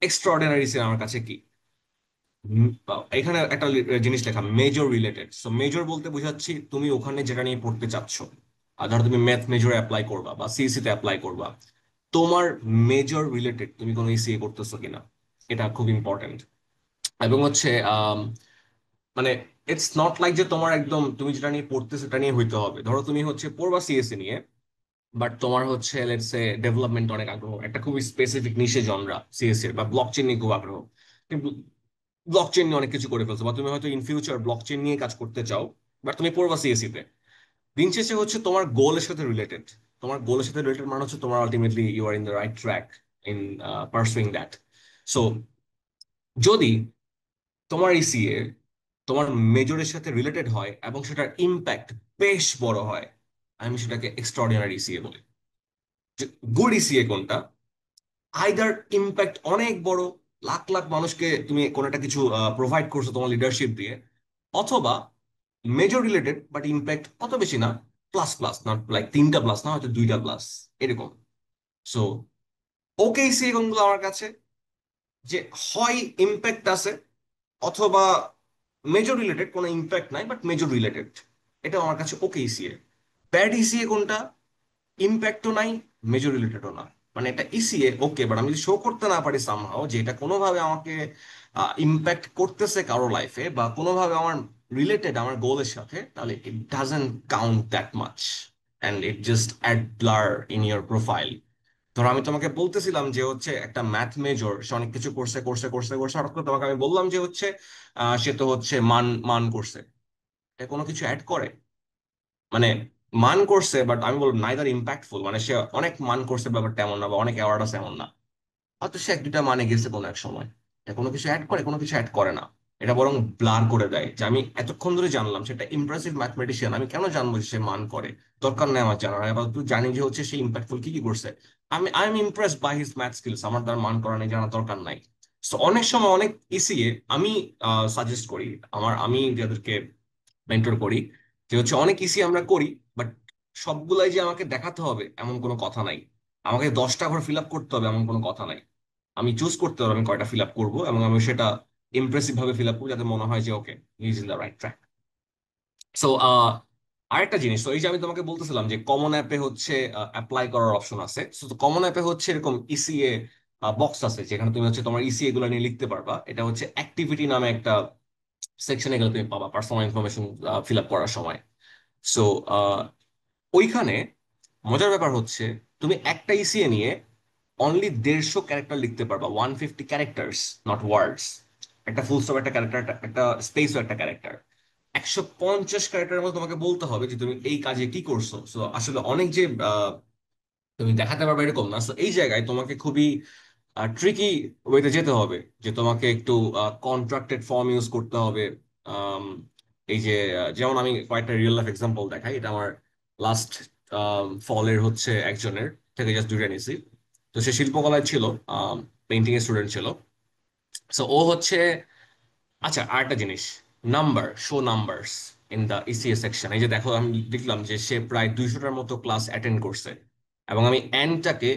Extraordinary CA আমার কাছে কি? এখানে একটা জিনিস লেখা মেজর রিলেটেড। সো মেজর বলতে বোঝাচ্ছি তুমি ওখানে যেটা নিয়ে পড়তে চাচ্ছ। আর ধরো তুমি ম্যাথ মেজর অ্যাপ্লাই করবা বা সিএসসি তে অ্যাপ্লাই করবা, তোমার মেজর রিলেটেড তুমি কোনো ইসিএ করতেছো কিনা, এটা খুব ইম্পর্টেন্ট। এবং হচ্ছে মানে ইটস নট লাইক যে তোমার একদম তুমি যেটা নিয়ে পড়তেছো সেটা নিয়ে হইতে হবে। ধরো তুমি হচ্ছে পড়বা সিএসসি নিয়ে, বাট তোমার হচ্ছে লেটস সে ডেভেলপমেন্ট অনেক আগ্রহ, একটা খুব স্পেসিফিক নিশে জনরা সিএসসি এর, বা ব্লকচেন নিয়ে খুব আগ্রহ, ব্লকচেন নিয়ে অনেক কিছু করে ফেলছো, বা তুমি হয়তো ইন ফিউচার ব্লকচেন নিয়ে কাজ করতে চাও, বাট তুমি পড়বা সিএসসি তে। দিন শেষে হচ্ছে তোমার গোলের সাথে রিলেটেড, তোমার গোলের সাথে রিলেটেড মানে হচ্ছে তোমার ultimately you are in the right track in pursuing that. So যদি তোমার ইসিএ তোমার মেজরের সাথে রিলেটেড হয় এবং সেটার ইম্প্যাক্ট বেশ বড় হয়, আমি সেটাকে এক্সট্রাঅর্ডিনারি ইসিএ বলি। গুড ইসিএ কোনটা? আইদার ইম্প্যাক্ট অনেক বড়, লাখ লাখ মানুষকে তুমি কোনো একটা কিছু প্রোভাইড করছো তোমার লিডারশিপ দিয়ে, অথবা মেজর রিলেটেড বাট ইম্প্যাক্ট অত বেশি না, প্লাস প্লাস, নট লাইক তিনটা প্লাস না, হয়তো দুইটা প্লাস, এরকম। সো ওকে সি কোনগুলো আমার কাছে, যে হয় ইম্প্যাক্ট আছে, অথবা মেজর রিলেটেড কোনো ইম্প্যাক্ট নাই বাট মেজর রিলেটেড, এটা আমার কাছে ওকে ইসিএ। ব্যাড ইসিএ কোনটা? ইম্প্যাক্টও নাই, মেজর রিলেটেডও না, মানে এটা ইসিএ ওকে, বাট আমি যদি শো করতে না পারি সামহাও যে এটা কোনোভাবে আমাকে ইম্প্যাক্ট করতেছে কারো লাইফে, বা কোনোভাবে আমার রিলেটেড আমার গোলের সাথে, তাহলে it doesn't count that much, and it just add blur in your profile. ধরো আমি তোমাকে বলতেছিলাম যে হচ্ছে একটা ম্যাথ মেজর, সে অনেক কিছু করছে করছে করছে করছে, হঠাৎ করে তোমাকে আমি বললাম যে হচ্ছে সে তো হচ্ছে মান মান করছে, এটা কোনো কিছু অ্যাড করে? মানে মান করছে, বাট আমি বলবো নাইদার ইম্প্যাক্টফুল, মানে সে অনেক মান করছে ব্যাপারটা এমন না, বা অনেক অ্যাওয়ার্ড আছে এমন না। হয়তো সে এক দুটা মানে গেছে কোনো এক সময়, এটা কোনো কিছু অ্যাড করে? কোনো কিছু অ্যাড করে না। এটা বরং ব্লার করে দেয় যে আমি এতক্ষণ ধরে জানলাম সেটা ইমপ্রেসিভ ম্যাথমেটিশিয়ান, আমি কেন জানবো যে সে মান করে? দরকার নেই আমার জানার, এবার তুই জানি যে হচ্ছে সে ইম্প্যাক্টফুল কি কি করছে। I am impressed by his math skills, আমার তার মান করা নেই, জানার দরকার নাই। তো অনেক সময় অনেক ইসিএ আমি সাজেস্ট করি, আমি যাদেরকে মেন্টর করি, যে হচ্ছে অনেক ইসি আমরা করি, বাট সবগুলাই যে আমাকে দেখাতে হবে এমন কোনো কথা নাই, আমাকে 10টা ঘর ফিল আপ করতে হবে এমন কোনো কথা নাই। আমি চুজ করতে পারবো আমি কয়টা ফিল আপ করবো, এবং আমি সেটা ইমপ্রেসিভ ভাবে ফিল আপ করবো, যাতে মনে হয় যে okay, he is in the right track. So আরেকটা জিনিস, তো এই যে আমি তোমাকে বলতেছিলাম যে কমন অ্যাপে হচ্ছে অ্যাপ্লাই করার অপশন আছে। তো কমন অ্যাপে হচ্ছে এরকম ইসিএ বক্স আছে, যেখানে তুমি হচ্ছে তোমার ইসিএ গুলো নিয়ে লিখতে পারবা। এটা হচ্ছে অ্যাক্টিভিটি নামে একটা সেকশনে গেলে তুমি পাবা, পার্সোনাল ইনফরমেশন ফিল আপ করার সময়। সো ওইখানে মজার ব্যাপার হচ্ছে তুমি একটা ইসিএ নিয়ে অনলি 150 ক্যারেক্টার লিখতে পারবা, 150 ক্যারেক্টার্স, নট ওয়ার্ডস। একটা ফুল স্টপ একটা ক্যারেক্টার, একটা স্পেস একটা ক্যারেক্টার, 150 ক্যারেক্টারের মধ্যে তোমাকে বলতে হবে যে তুমি এই কাজে কি করছো। তো আসলে অনেক যে তুমি দেখাতে পারবে এরকম না। So এই জায়গায় তোমাকে খুবই ট্রিকি ওয়েতে যেতে হবে, যে তোমাকে একটু কন্ট্রাক্টেড ফর্ম ইউজ করতে হবে। আম, এই যে যেমন আমি কয়েকটা রিয়েল লাইফ এক্সাম্পল দেখাই, এটা আমার লাস্ট ফলের হচ্ছে একজনের থেকে জাস্ট দুইটা নিয়েছি। তো সে শিল্পকলায় ছিল, পেন্টিং এর স্টুডেন্ট ছিল। সো ও হচ্ছে, আচ্ছা আরেকটা জিনিস, number, show numbers in the ECA section. এই যে দেখো, আমি দেখলাম যে সে প্রায় 200টার মতো ক্লাস অ্যাটেন্ড করছে, এবং আমি এনটাকে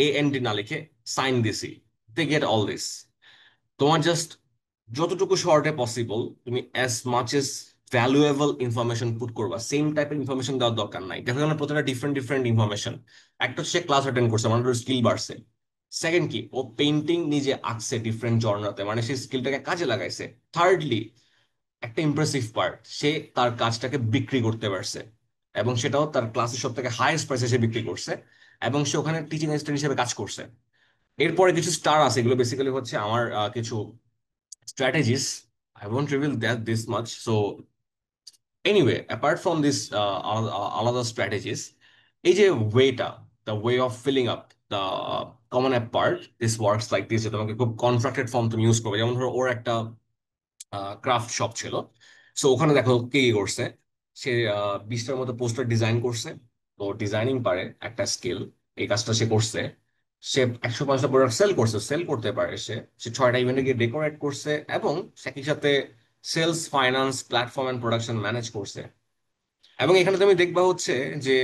AND না লিখে সাইন দিছি। They get all this. তোমার জাস্ট যতটুকু শর্টে পসিবল তুমি as much as valuable information put করবা, সেম টাইপের ইনফরমেশন দেওয়ার দরকার নাই। দেখো এখানে প্রত্যেকটা ডিফারেন্ট ডিফারেন্ট ইনফরমেশন। একটা হচ্ছে ক্লাস অ্যাটেন্ড করছে, মানে স্কিল বাড়ছে। সেকেন্ড কি, ও পেন্টিং নিজে আঁকছে ডিফারেন্ট জনরাতে, মানে সেই স্কিলটাকে কাজে লাগাইছে। থার্ডলি, একটা ইমপ্রেসিভ পার্ট, সে তার কাজটাকে বিক্রি করতে পারছে, এবং সেটাও তার ক্লাসের সব থেকে হাইয়েস্ট প্রাইসে সে বিক্রি করছে, এবং সে ওখানে টিচিং অ্যাসিস্ট্যান্ট হিসেবে কাজ করছে। এরপরে কিছু স্টার আছে, এগুলো বেসিক্যালি হচ্ছে আমার কিছু strategies. I won't reveal that this much. So anyway, apart from this আলাদা স্ট্র্যাটেজিস, এই যে ওয়েটা, the way of filling up the common app part, this works like this. তোমাকে খুব কনস্ট্রাক্টেড ফর্ম তুমি ইউজ করবে। যেমন ধরো ওর একটা ক্রাফট শপ ছিল। সো ওখানে দেখো কি কি করছে, সে 20টার মতো পোস্টার ডিজাইন করছে। তো ডিজাইনিং পারে, একটা স্কিল, এই কাজটা সে করছে। সে 105টা প্রোডাক্ট সেল করছে, সেল করতে পারে। সে সে 6টা ইভেন্টে গিয়ে ডেকোরেট করছে, এবং একই সাথে sales, finance, platform and production manage করছে। এবং এখানে তুমি দেখবা হচ্ছে যে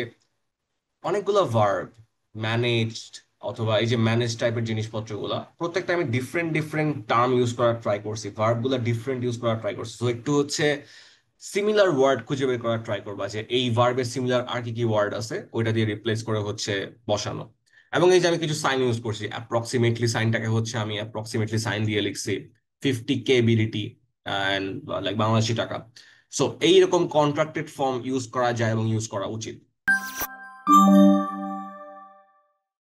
অনেকগুলো ভার্ব, ম্যানেজড, অথবা এই যে ম্যানেজ টাইপের জিনিসপত্রগুলা, প্রত্যেকটা আমি ডিফারেন্ট ডিফারেন্ট টার্ম ইউজ করার ট্রাই করছি, ভার্ব গুলা ডিফারেন্ট ইউজ করার ট্রাই করছি। তো একটু হচ্ছে সিমিলার ওয়ার্ড খুঁজে বের করার ট্রাই করবা, যে এই ভার্বের সিমিলার আর কি কি ওয়ার্ড আছে ওইটা দিয়ে রিপ্লেস করে হচ্ছে বসানো। এবং এই যে আমি কিছু সাইন ইউজ করছি, অ্যাপ্রক্সিমেটলি সাইনটাকে হচ্ছে আমি অ্যাপ্রক্সিমেটলি সাইন দিয়ে লিখছি 50K BDT and like Bangladeshi টাকা। সো এইরকম কন্ট্রাক্টেড ফর্ম ইউজ করা যায় এবং ইউজ করা উচিত।